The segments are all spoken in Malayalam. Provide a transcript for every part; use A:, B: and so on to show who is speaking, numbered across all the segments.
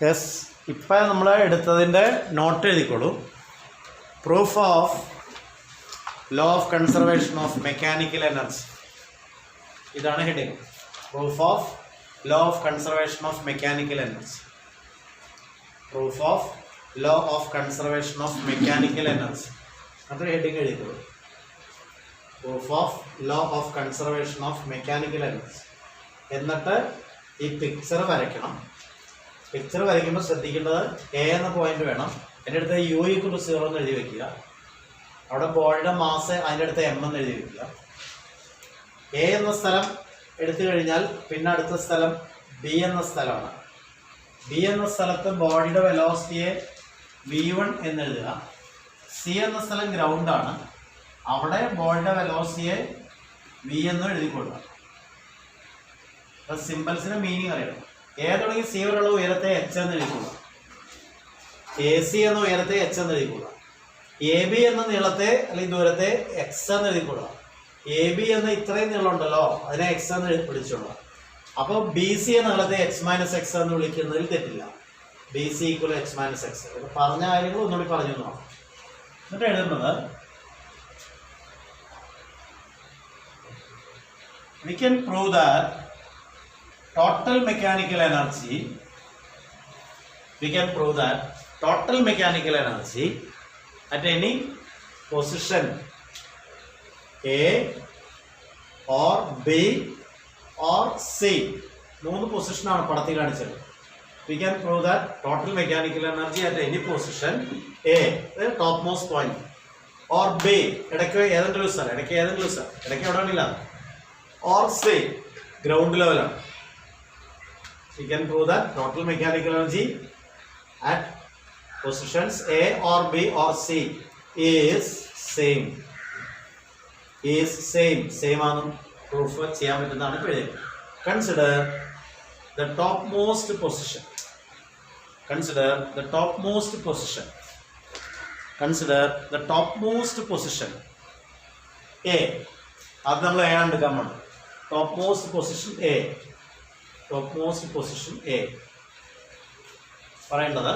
A: യെസ്, ഇപ്പം നമ്മൾ എടുത്തതിൻ്റെ നോട്ട് എഴുതിക്കോളൂ. Proof of law of conservation of mechanical energy. ഇതാണ് heading. Proof of law of conservation of mechanical energy. Proof of law of conservation of mechanical energy. അതൊരു ഹെഡിങ് എഴുതിക്കോളൂ. Proof of law of conservation of mechanical energy. എന്നിട്ട് ഈ പിക്ചർ വരയ്ക്കണം. പിക്ചർ വരയ്ക്കുമ്പോൾ ശ്രദ്ധിക്കേണ്ടത് എ എന്ന പോയിന്റ് വേണം. എൻ്റെ അടുത്ത് U=0 എന്ന് എഴുതി വെക്കുക. അവിടെ ബോളിയുടെ മാസ് അതിൻ്റെ അടുത്ത് M എന്ന് എഴുതി വെക്കുക. എ എന്ന സ്ഥലം എടുത്തു കഴിഞ്ഞാൽ പിന്നെ അടുത്ത സ്ഥലം ബി എന്ന സ്ഥലമാണ്. ബി എന്ന സ്ഥലത്ത് ബോഡിയുടെ വെലോസിറ്റിയെ V1 എന്ന് എഴുതുക. സി എന്ന സ്ഥലം ഗ്രൗണ്ടാണ്. അവിടെ ബോഡിയുടെ വെലോസിറ്റിയെ V എന്ന് എഴുതിക്കൊള്ളുക. സിമ്പിൾസിന് മീനിങ് അറിയണം. എ തുടങ്ങി സി വരെയുള്ള ഉയരത്തെ H എന്ന് എഴുതിക്കൊള്ളുക. എ സി എന്ന ഉയരത്തെ H എന്ന് എഴുതിക്കൊള്ളുക. എ ബി എന്ന നീളത്തെ അല്ലെങ്കിൽ ദൂരത്തെ X എന്ന് എഴുതിക്കൊള്ളുക. എ ബി എന്ന ഇത്രയും നീളം ഉണ്ടല്ലോ, അതിനെ X എന്ന് വിളിച്ചോളുക. അപ്പോൾ ബി സി എന്ന നീളത്തെ X-X എന്ന് വിളിക്കുന്നതിൽ തെറ്റില്ല. B C equal X-X. പറഞ്ഞ കാര്യങ്ങൾ ഒന്നുകൂടി പറഞ്ഞു നോക്കാം. എന്നിട്ട് എഴുതുന്നത് we can prove that total mechanical energy at any position A or B or C. മൂന്ന് പൊസിഷനാണ് പടത്തിൽ കാണിച്ചത്. We can prove that total mechanical energy at any position A, the topmost point, or B, ഇടയ്ക്ക് ഏതെങ്കിലും സ്ഥലം, ഇടയ്ക്ക് എവിടെ വേണില്ല, or C, ground level ആണ്. We can prove that total mechanical energy at positions A or B or C is same. ആണ് പ്രൂഫ് ചെയ്യാൻ പറ്റുന്നതാണ് എഴുതുന്നത്. Consider the topmost position. A. അത് നമ്മൾ A ആണ് എടുക്കാൻ വേണം. topmost position A. പറയേണ്ടത്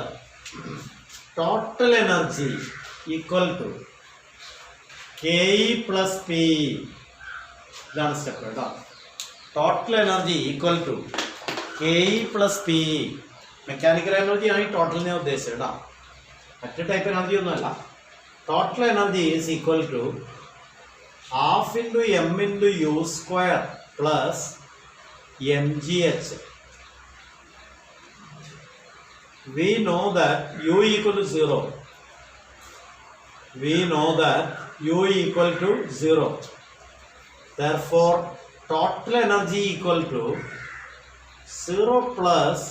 A: total energy equal to KE plus PE. ഇതാണ് സ്റ്റെപ്പ് കേട്ടോ. Total energy equal to KE plus PE. Mechanical energy ആണ് ഈ ടോട്ടലിനെ ഉദ്ദേശിച്ചത് കേട്ടോ. മറ്റു ടൈപ്പ് എനർജി ഒന്നുമല്ല. Total energy is equal to ½ × M × U² plus mgh. We know that U equal to 0. Therefore, total energy equal to 0 plus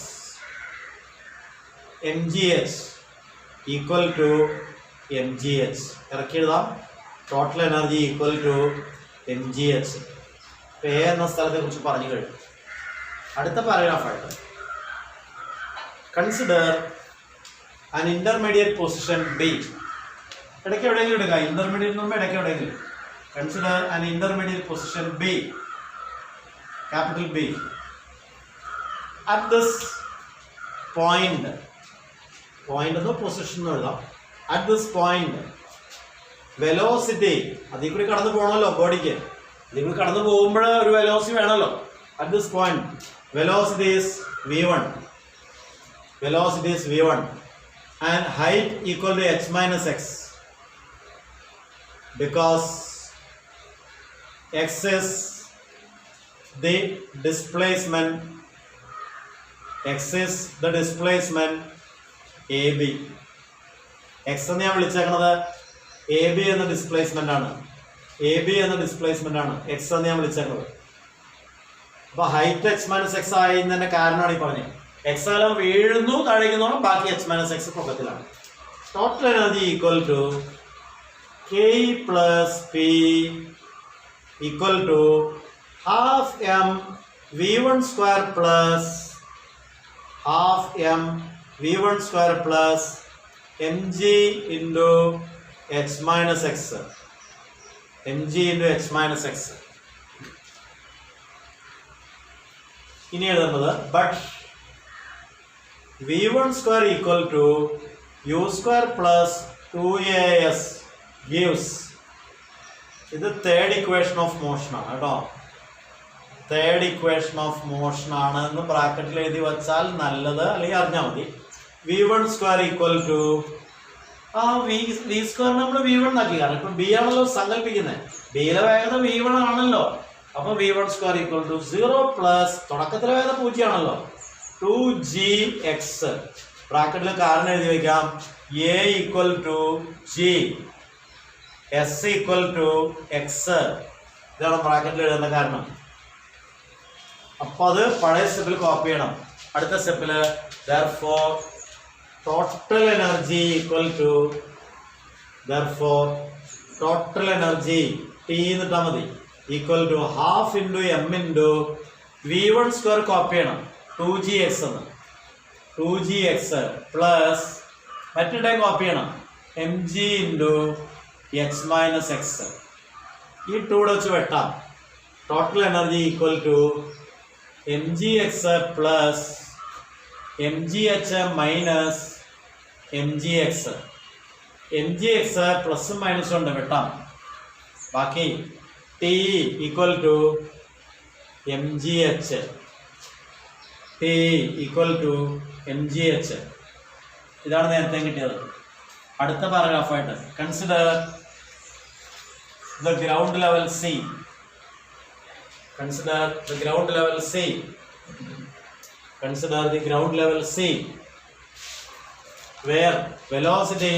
A: mgh equal to mgh. ഇറക്കിയതാ total energy equal to mgh. A എന്ന സ്ഥലത്തെ കുറിച്ച് പറഞ്ഞു കഴിഞ്ഞു. അടുത്ത പാരഗ്രാഫായിട്ട് consider an intermediate position B. ഇടയ്ക്ക് എവിടെയെങ്കിലും എടുക്കുക. ഇന്റർമീഡിയറ്റ് മുമ്പ് ഇടയ്ക്ക് എവിടെയെങ്കിലും. Consider an intermediate position B, capital B. At this point എന്ന് പൊസിഷൻ എന്ന് എഴുതാം. At this point വെലോസിറ്റി അതിൽ കൂടി കടന്നു പോകണമല്ലോ. ബോഡിക്ക് ഇതിൽ കൂടി കടന്നു പോകുമ്പോൾ ഒരു വെലോസിറ്റി വേണമല്ലോ. At this point velocity is V1 and height equal to H-X, because X is the displacement AB. X എന്ന് ഞാൻ വിളിച്ചേക്കണത് AB എന്ന ഡിസ്പ്ലേസ്മെന്റ് ആണ്. X എന്ന് ഞാൻ വിളിച്ചേക്കുന്നത്. അപ്പൊ ഹൈറ്റ് H-X ആയതിന്റെ കാരണമാണ് ഈ പറഞ്ഞത്. X ആലും വീഴുന്നു താഴേക്കുന്നോണം, ബാക്കി H-X പൊക്കത്തിലാണ്. Total energy equal to KE plus PE equal to ½ M V1² plus mg into H-X. ഇനി എഴുതുന്നത് but V1 square equal to U square plus 2AS gives, ഇത് തേർഡ് ഇക്വേഷൻ ഓഫ് മോഷൻ ആണ് കേട്ടോ. തേർഡ് ഇക്വേഷൻ ഓഫ് മോഷൻ ആണ് എന്ന് ബ്രാക്കറ്റിൽ എഴുതി വെച്ചാൽ നല്ലത്, അല്ലെങ്കിൽ അറിഞ്ഞാൽ മതി. V1 square equal to V square നമ്മൾ V1 ആക്കി, കാരണം ഇപ്പൊ ബി ആണല്ലോ സങ്കല്പിക്കുന്നത്, ബിയിലെ വേഗത V1 ആണല്ലോ. അപ്പൊ V1 square equal to 0 plus തുടക്കത്തിലെ വേഗത 0 ആണല്ലോ 2gx. ബ്രാക്കറ്റിൽ കാരണം എഴുതി വെക്കാം, A equal to G, S equal to X. ഇതാണ് ബ്രാക്കറ്റിൽ എഴുതുന്ന കാരണം. അപ്പൊ അത് പഴയ സ്റ്റെപ്പിൽ കോപ്പി ചെയ്യണം. അടുത്ത സ്റ്റെപ്പില് therefore total energy equal to, therefore total energy T എന്നിട്ടാ മതി, equal to half into m into V1 square copy ചെയ്യണം 2gx എന്ന്, 2gx പ്ലസ് മറ്റേ ടൈം കോപ്പി ചെയ്യണം mg into x minus x. ഈ 2 വെച്ച് വെട്ടാം. Total energy equal to mgx plus mgh minus mgx. mgx പ്ലസും മൈനസും ഉണ്ട്, വെട്ടാം. ബാക്കി t equal to mgh, t equal to mgh. ഇതാണ് നേരത്തെ കിട്ടിയത്. അടുത്ത പാരഗ്രാഫായിട്ട് consider the ground level C. Consider the ground level C. Consider the ground level C, where velocity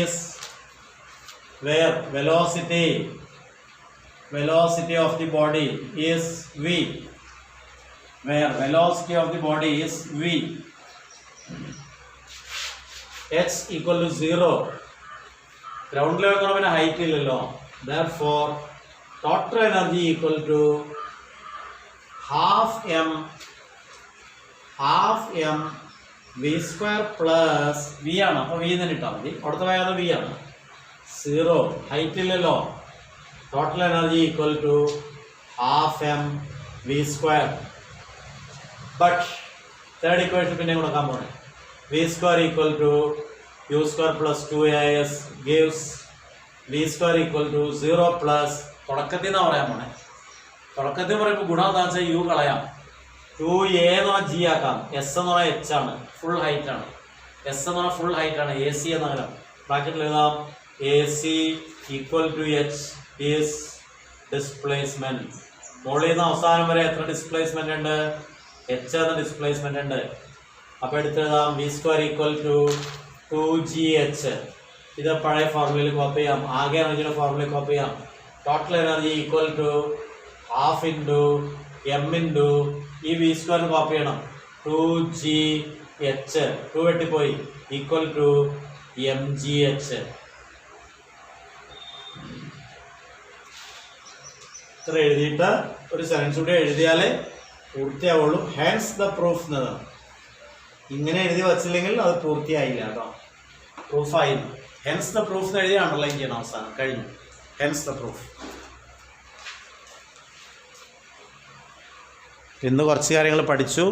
A: of the body is v. Where velocity of the body is v. H equal to 0. Ground level എന്ന് പറഞ്ഞാൽ ഹൈറ്റ് ഇല്ലല്ലോ. Therefore total energy equal to half m v square plus v ആണ്. അപ്പോൾ v തന്നെ ഇട്ടാൽ മതി. അടുത്ത വേഗത v ആണ്. 0 ഹൈറ്റ് ഇല്ലല്ലോ. Total energy equal to half m v square. But third equation പിന്നെ കൊടുക്കാൻ പോണേ. v square equal to u square plus 2as gives v square equal to 0 plus, തുടക്കത്തിൽ നിന്നാണ് പറയാൻ പോണേ. തുടക്കത്തിൽ പറയുമ്പോൾ ഗുണം എന്താ വെച്ചാൽ യു കളയാം. 2a എന്ന് പറഞ്ഞാൽ ജി ആക്കാം, എസ് എന്ന് പറഞ്ഞാൽ എച്ച് ആണ്, ഫുൾ ഹൈറ്റ് ആണ്. എസ് എന്ന് പറഞ്ഞാൽ ഫുൾ ഹൈറ്റ് ആണ്. എ സി എന്ന് പറയാം. ബ്രാക്കറ്റിൽ എഴുതാം A C equal to H is displacement. മുകളിൽ നിന്ന് അവസാനം വരെ എത്ര ഡിസ്പ്ലേസ്മെന്റ് ഉണ്ട്? എച്ച് എന്ന ഡിസ്പ്ലേസ്മെന്റ് ഉണ്ട്. അപ്പോൾ എടുത്തെഴുതാം V square equal to 2gh. ഇത് പഴയ ഫോർമുലയിൽ കോപ്പി ചെയ്യാം. ആകെ എനർജിയുടെ ഫോർമുലയിൽ കോപ്പി ചെയ്യാം. Total energy equal to half into M into ഈ വി സ്ക്വയർ കോപ്പി ചെയ്യണം 2gh, 2 വെട്ടിപ്പോയി, ഈക്വൽ ടു mgh. ഇത്ര എഴുതിയിട്ട് ഒരു സെൻറ്റൻസ് കൂടി എഴുതിയാലേ പൂർത്തിയാവുള്ളൂ. ഹാൻസ് ദ പ്രൂഫ് എന്നതാണ്. ഇങ്ങനെ എഴുതി വച്ചില്ലെങ്കിൽ അത് പൂർത്തിയായില്ല കേട്ടോ, പ്രൂഫായില്ല. ഹെൻസ് ദ പ്രൂഫ് എന്ന് എഴുതി അണ്ടർലൈൻ ചെയ്യണം അവസാനം. കഴിഞ്ഞു. Hence the proof. ഇന്ന് കുറച്ച് കാര്യങ്ങൾ പഠിച്ചു.